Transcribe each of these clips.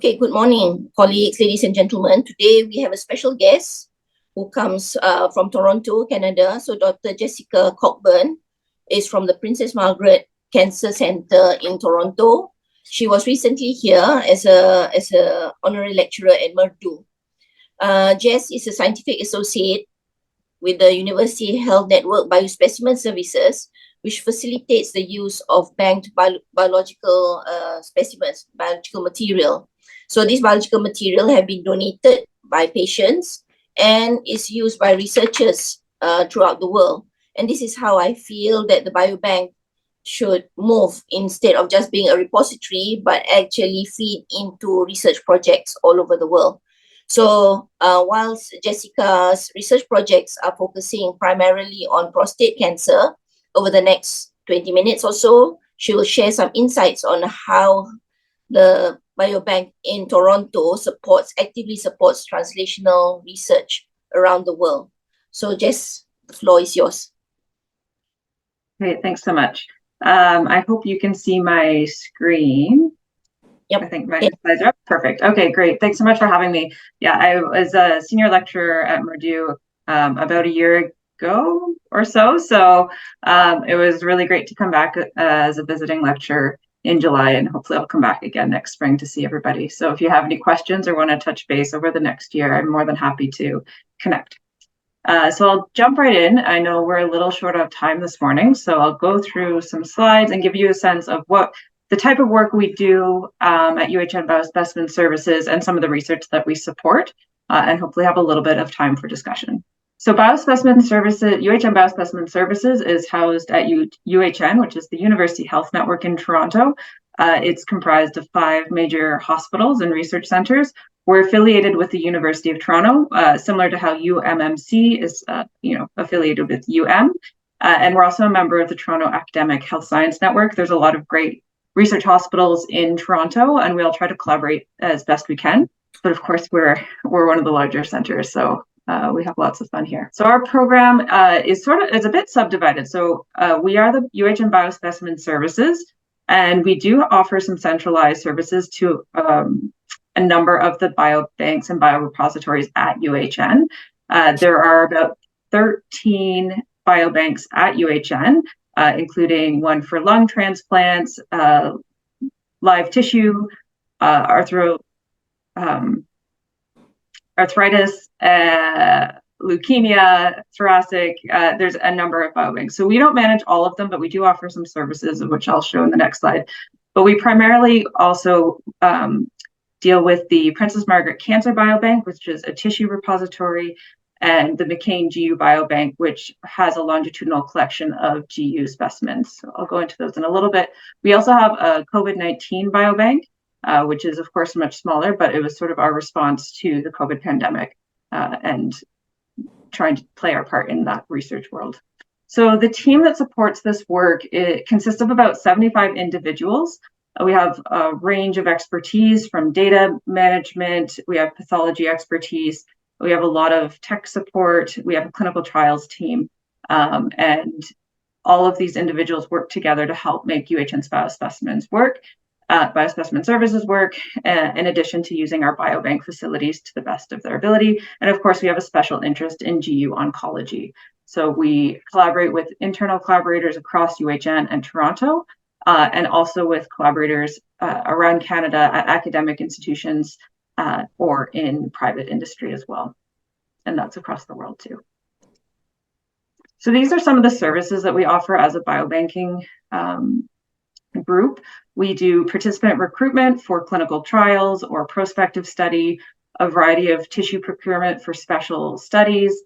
Okay, good morning, colleagues, ladies and gentlemen. Today we have a special guest who comes from Toronto, Canada. So Dr. Jessica Cockburn is from the Princess Margaret Cancer Centre in Toronto. She was recently here as a honorary lecturer at Murdu. Jess is a scientific associate with the University Health Network Biospecimen Services, which facilitates the use of banked biological specimens, biological material. So this biological material have been donated by patients and is used by researchers throughout the world. And this is how I feel that the Biobank should move instead of just being a repository, but actually feed into research projects all over the world. So whilst Jessica's research projects are focusing primarily on prostate cancer, over the next 20 minutes or so, she will share some insights on how the Biobank in Toronto actively supports translational research around the world. So Jess, the floor is yours. Great, thanks so much. I hope you can see my screen. Yep. I think my slides are up. Perfect. Okay, great. Thanks so much for having me. Yeah, I was a senior lecturer at Murdu about a year ago or so. So it was really great to come back as a visiting lecturer in July, and hopefully I'll come back again next spring to see everybody. So if you have any questions or want to touch base over the next year, I'm more than happy to connect. So I'll jump right in. I know we're a little short of time this morning, so I'll go through some slides and give you a sense of what the type of work we do at UHN Biospecimen Services and some of the research that we support, and hopefully have a little bit of time for discussion. So Biospecimen Services, UHN Biospecimen Services is housed at UHN, which is the University Health Network in Toronto. It's comprised of 5 major hospitals and research centers. We're affiliated with the University of Toronto, similar to how UMMC is affiliated with UM. And we're also a member of the Toronto Academic Health Science Network. There's a lot of great research hospitals in Toronto, and we all try to collaborate as best we can. But of course, we're one of the larger centers, so we have lots of fun here. So our program is a bit subdivided. So we are the UHN Biospecimen Services, and we do offer some centralized services to a number of the biobanks and biorepositories at UHN. There are about 13 biobanks at UHN, including one for lung transplants, live tissue, arthritis, leukemia, thoracic. There's a number of biobanks. So we don't manage all of them, but we do offer some services, which I'll show in the next slide. But we primarily also deal with the Princess Margaret Cancer Biobank, which is a tissue repository, and the McCain GU Biobank, which has a longitudinal collection of GU specimens. So I'll go into those in a little bit. We also have a COVID-19 biobank, which is of course much smaller, but it was sort of our response to the COVID pandemic and trying to play our part in that research world. So the team that supports this work, it consists of about 75 individuals. We have a range of expertise from data management, we have pathology expertise, we have a lot of tech support, we have a clinical trials team, and all of these individuals work together to help make UHN's biospecimens work, biospecimen services work, in addition to using our biobank facilities to the best of their ability. And of course, we have a special interest in GU oncology. So we collaborate with internal collaborators across UHN and Toronto, and also with collaborators around Canada at academic institutions or in private industry as well. And that's across the world too. So these are some of the services that we offer as a biobanking group. We do participant recruitment for clinical trials or prospective study, a variety of tissue procurement for special studies.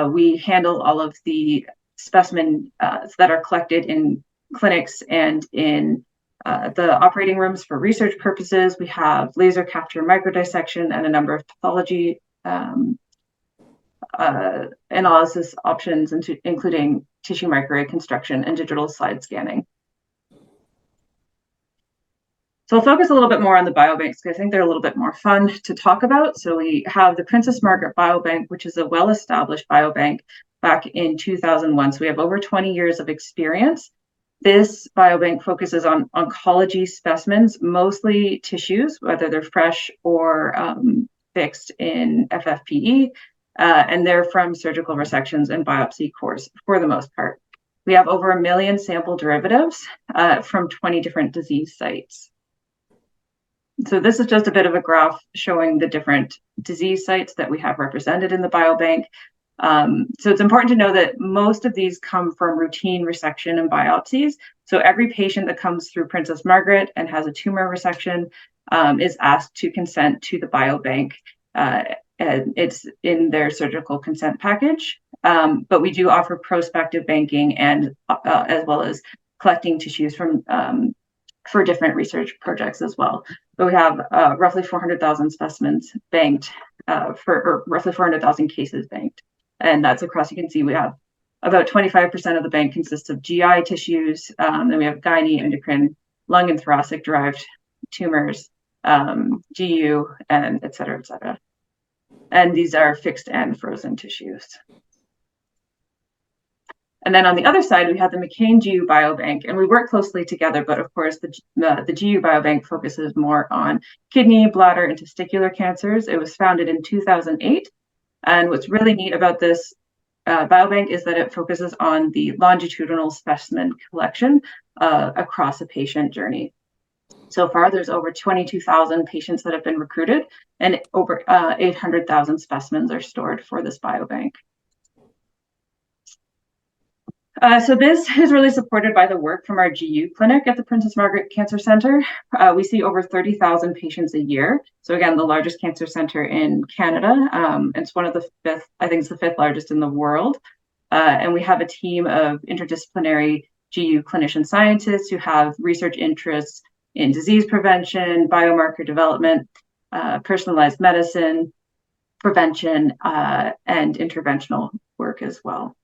We handle all of the specimens that are collected in clinics and in the operating rooms for research purposes. We have laser capture microdissection and a number of pathology analysis options, including tissue microreconstruction and digital slide scanning. So I'll focus a little bit more on the biobanks because I think they're a little bit more fun to talk about. So we have the Princess Margaret Biobank, which is a well-established biobank back in 2001. So we have over 20 years of experience. This biobank focuses on oncology specimens, mostly tissues, whether they're fresh or fixed in FFPE, and they're from surgical resections and biopsy cores for the most part. We have over 1 million sample derivatives from 20 different disease sites. So this is just a bit of a graph showing the different disease sites that we have represented in the biobank. So it's important to know that most of these come from routine resection and biopsies. So every patient that comes through Princess Margaret and has a tumor resection is asked to consent to the biobank. And it's in their surgical consent package. But we do offer prospective banking and as well as collecting tissues from for different research projects as well. But we have roughly 400,000 specimens banked or roughly 400,000 cases banked. And that's across, you can see we have about 25% of the bank consists of GI tissues. Then we have gynae, endocrine, lung and thoracic derived tumors, GU, and et cetera, et cetera. And these are fixed and frozen tissues. And then on the other side, we have the McCain GU Biobank, and we work closely together. But of course, the GU Biobank focuses more on kidney, bladder, and testicular cancers. It was founded in 2008. And what's really neat about this biobank is that it focuses on the longitudinal specimen collection across a patient journey. So far, there's over 22,000 patients that have been recruited, and over 800,000 specimens are stored for this biobank. So this is really supported by the work from our GU clinic at the Princess Margaret Cancer Center. We see over 30,000 patients a year. So again, the largest cancer center in Canada. It's one of the fifth, I think it's the 5th largest in the world. And we have a team of interdisciplinary GU clinician scientists who have research interests in disease prevention, biomarker development, personalized medicine, prevention, and interventional work as well.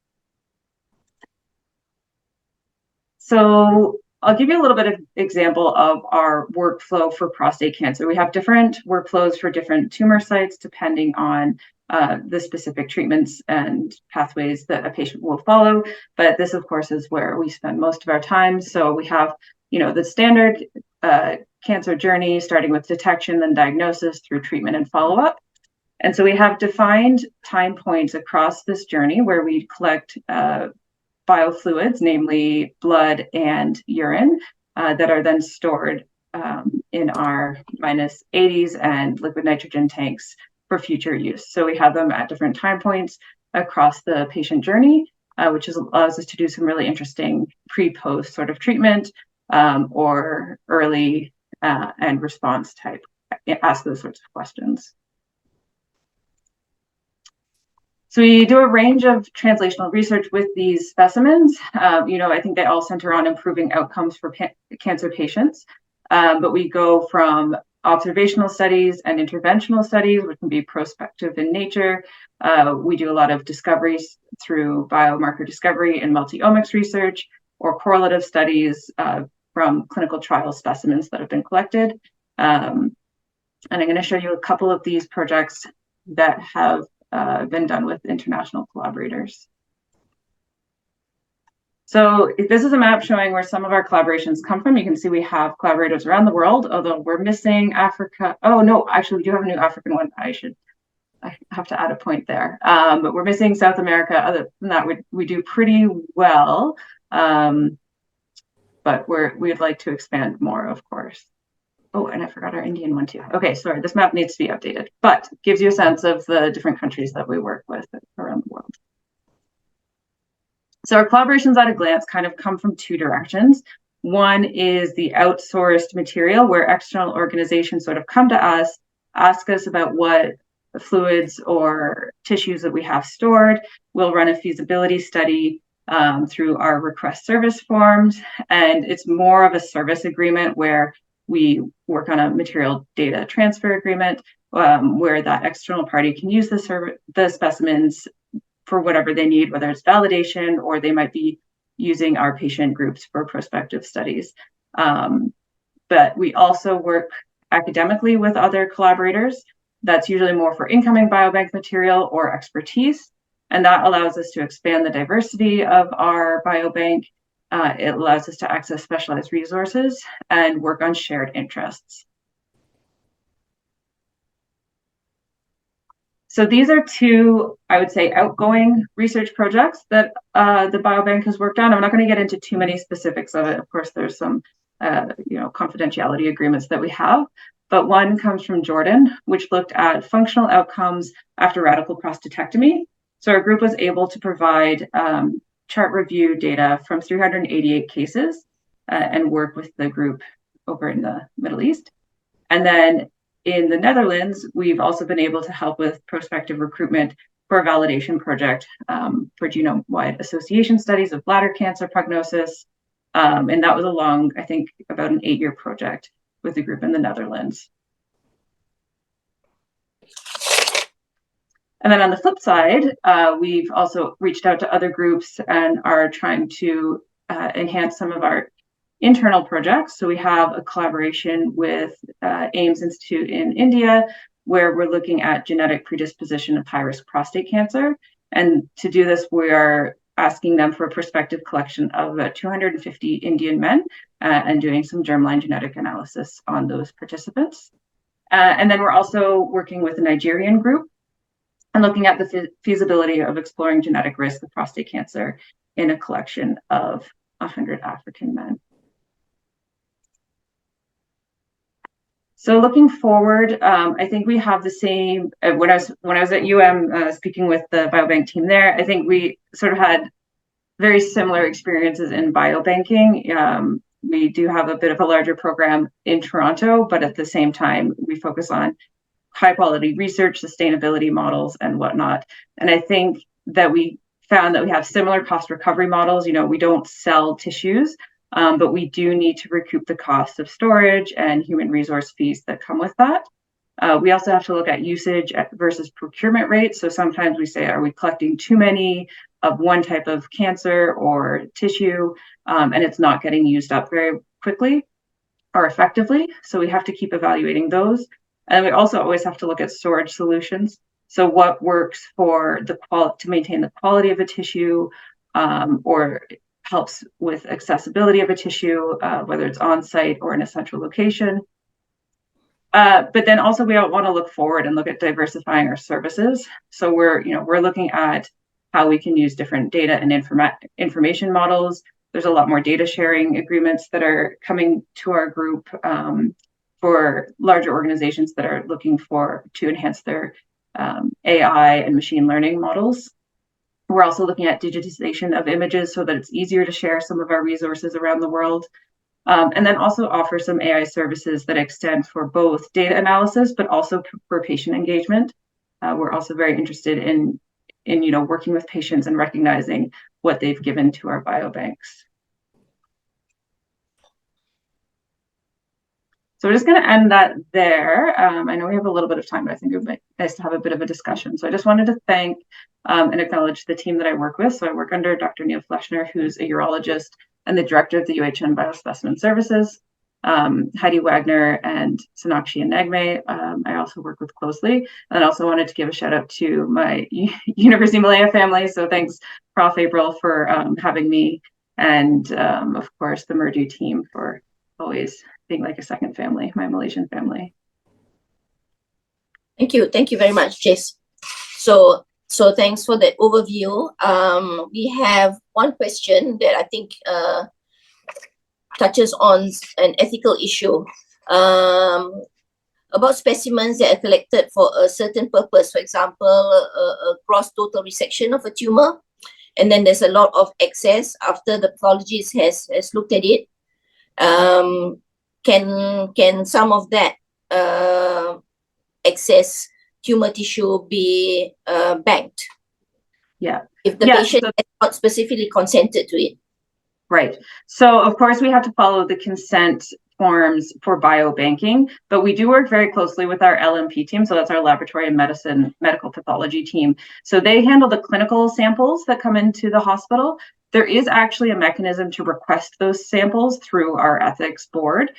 So I'll give you a little bit of example of our workflow for prostate cancer. We have different workflows for different tumor sites depending on the specific treatments and pathways that a patient will follow. But this, of course, is where we spend most of our time. So we have, the standard cancer journey, starting with detection, then diagnosis through treatment and follow-up. And so we have defined time points across this journey where we collect biofluids, namely blood and urine, that are then stored in our -80s and liquid nitrogen tanks for future use. So we have them at different time points across the patient journey, which allows us to do some really interesting pre-post sort of treatment or early and response type, ask those sorts of questions. So we do a range of translational research with these specimens. I think they all center on improving outcomes for cancer patients. But we go from observational studies and interventional studies, which can be prospective in nature. We do a lot of discoveries through biomarker discovery and multi-omics research, or correlative studies from clinical trial specimens that have been collected. And I'm going to show you a couple of these projects that have been done with international collaborators. So this is a map showing where some of our collaborations come from. You can see we have collaborators around the world, although we're missing Africa. Oh, no, actually, we do have a new African one. I have to add a point there. But we're missing South America. Other than that, we do pretty well. But we'd like to expand more, of course. Oh, and I forgot our Indian one too. Okay, sorry, this map needs to be updated, but gives you a sense of the different countries that we work with around the world. So our collaborations at a glance kind of come from 2 directions. One is the outsourced material where external organizations sort of come to us, ask us about what fluids or tissues that we have stored. We'll run a feasibility study through our request service forms, and it's more of a service agreement where we work on a material data transfer agreement where that external party can use the specimens for whatever they need, whether it's validation or they might be using our patient groups for prospective studies. But we also work academically with other collaborators. That's usually more for incoming biobank material or expertise. And that allows us to expand the diversity of our biobank It allows us to access specialized resources and work on shared interests. So these are two, I would say, outgoing research projects that the Biobank has worked on. I'm not going to get into too many specifics of it. Of course, there's some confidentiality agreements that we have. But one comes from Jordan, which looked at functional outcomes after radical prostatectomy. So our group was able to provide chart review data from 388 cases and work with the group over in the Middle East. And then in the Netherlands, we've also been able to help with prospective recruitment for a validation project for genome-wide association studies of bladder cancer prognosis. And that was a long, I think, about an 8-year project with the group in the Netherlands. And then on the flip side, we've also reached out to other groups and are trying to enhance some of our internal projects. So we have a collaboration with AIMS Institute in India, where we're looking at genetic predisposition of high-risk prostate cancer. And to do this, we are asking them for a prospective collection of 250 Indian men and doing some germline genetic analysis on those participants. And then we're also working with a Nigerian group and looking at the feasibility of exploring genetic risk of prostate cancer in a collection of 100 African men. So looking forward, I think we have the same. When I was at UM speaking with the biobank team there, I think we sort of had very similar experiences in biobanking. We do have a bit of a larger program in Toronto, but at the same time, we focus on high quality research, sustainability models, and whatnot. And I think that we found that we have similar cost recovery models. We don't sell tissues. But we do need to recoup the costs of storage and human resource fees that come with that. We also have to look at usage versus procurement rates. So sometimes we say, are we collecting too many of one type of cancer or tissue, and it's not getting used up very quickly or effectively. So we have to keep evaluating those. And we also always have to look at storage solutions. So what works for to maintain the quality of a tissue or helps with accessibility of a tissue, whether it's on site or in a central location. But then also we want to look forward and look at diversifying our services. So we're looking at how we can use different data and information models. There's a lot more data sharing agreements that are coming to our group for larger organizations that are looking to enhance their AI and machine learning models. We're also looking at digitization of images so that it's easier to share some of our resources around the world. And then also offer some AI services that extend for both data analysis, but also for patient engagement. We're also very interested in working with patients and recognizing what they've given to our biobanks. So we're just going to end that there. I know we have a little bit of time, but I think it would be nice to have a bit of a discussion. So I just wanted to thank and acknowledge the team that I work with. So I work under Dr. Neil Fleschner, who's a urologist and the director of the UHN Biospecimen Services, Heidi Wagner and Sonakshi and Nagme. I also work with closely. And I also wanted to give a shout out to my University Malaya family. So thanks, Prof. April, for having me. And of course, the Murdu team for always being like a second family, my Malaysian family. Thank you very much, Jess. So thanks for that overview. We have one question that I think touches on an ethical issue about specimens that are collected for a certain purpose. For example, a gross total resection of a tumor, and then there's a lot of excess after the pathologist has looked at it. Can some of that excess tumor tissue be banked? Yeah. If the patient has not specifically consented to it. Right. So of course we have to follow the consent forms for biobanking, but we do work very closely with our LMP team. So that's our laboratory and medical pathology team. So they handle the clinical samples that come into the hospital. There is actually a mechanism to request those samples through our ethics board,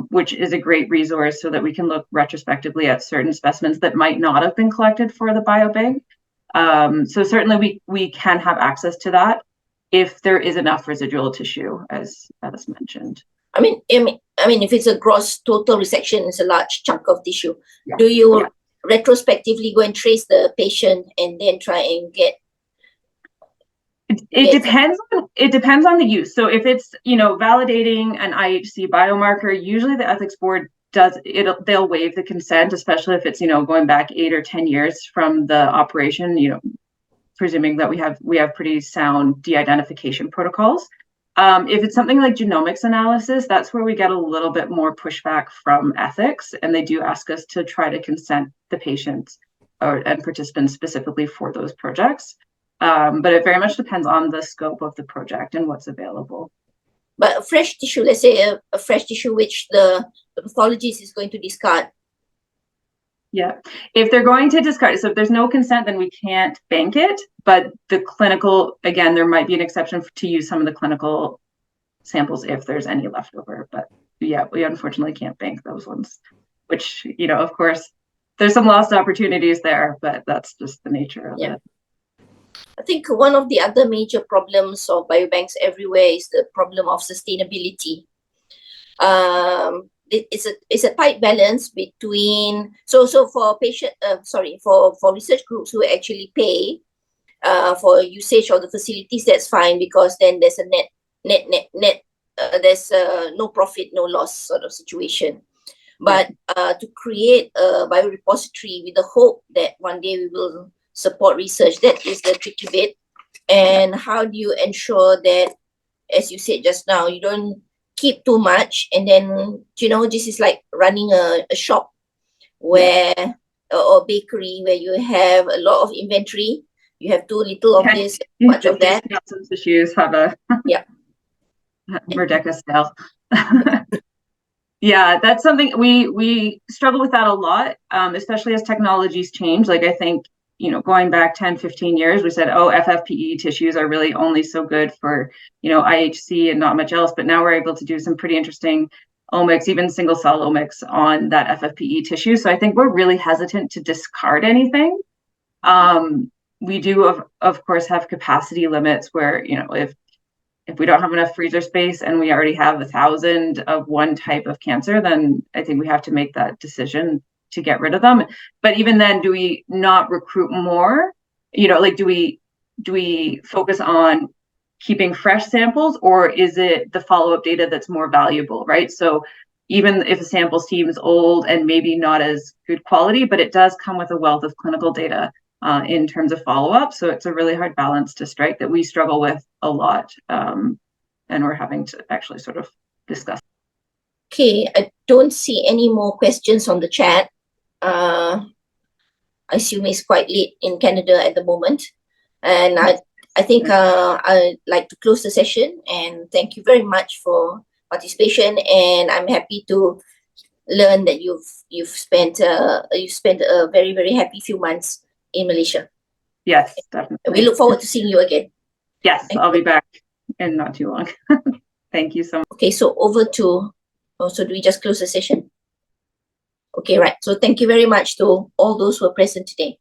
which is a great resource so that we can look retrospectively at certain specimens that might not have been collected for the biobank. So certainly we can have access to that. if there is enough residual tissue, as mentioned. I mean, if it's a gross total resection, it's a large chunk of tissue. Yeah. Do you retrospectively go and trace the patient and then try and get? It depends on the use. So if it's, validating an IHC biomarker, usually the ethics board they'll waive the consent, especially if it's, going back 8 or 10 years from the operation, presuming that we have pretty sound de-identification protocols. If it's something like genomics analysis, that's where we get a little bit more pushback from ethics, and they do ask us to try to consent the patients and participants specifically for those projects. But it very much depends on the scope of the project and what's available. But a fresh tissue, let's say a fresh tissue which the pathologist is going to discard. Yeah, if they're going to discard, so if there's no consent, then we can't bank it. But the clinical, again, there might be an exception to use some of the clinical samples if there's any left over. But yeah, we unfortunately can't bank those ones, which, of course, there's some lost opportunities there, but that's just the nature of it. I think one of the other major problems of biobanks everywhere is the problem of sustainability. It's a tight balance between so for for research groups who actually pay for usage of the facilities, that's fine, because then there's a net there's no profit, no loss sort of situation. But to create a biorepository with the hope that one day we will support research, that is the tricky bit. And how do you ensure that, as you said just now, you don't keep too much, and then this is like running a shop where or bakery where you have a lot of inventory, you have too little of this, much of that. Some tissues have a Merdeka style. Yeah, that's something we struggle with that a lot, especially as technologies change. Like, I think, going back 10, 15 years, we said, FFPE tissues are really only so good for, IHC and not much else. But now we're able to do some pretty interesting omics, even single cell omics on that FFPE tissue. So I think we're really hesitant to discard anything. We do, of course, have capacity limits where, if we don't have enough freezer space and we already have 1,000 of one type of cancer, then I think we have to make that decision to get rid of them. But even then, do we not recruit more? Do we focus on keeping fresh samples, or is it the follow-up data that's more valuable, right? So even if a sample seems old and maybe not as good quality, but it does come with a wealth of clinical data in terms of follow-up. So it's a really hard balance to strike that we struggle with a lot. And we're having to actually sort of discuss. Okay, I don't see any more questions on the chat. I assume it's quite late in Canada at the moment. And I think I'd like to close the session, and thank you very much for participation. And I'm happy to learn that you've spent a very, very happy few months in Malaysia. Yes, definitely. We look forward to seeing you again. Yes, I'll be back in not too long. Thank you so much. Okay, so over to, so do we just close the session? Okay, right. So thank you very much to all those who are present today.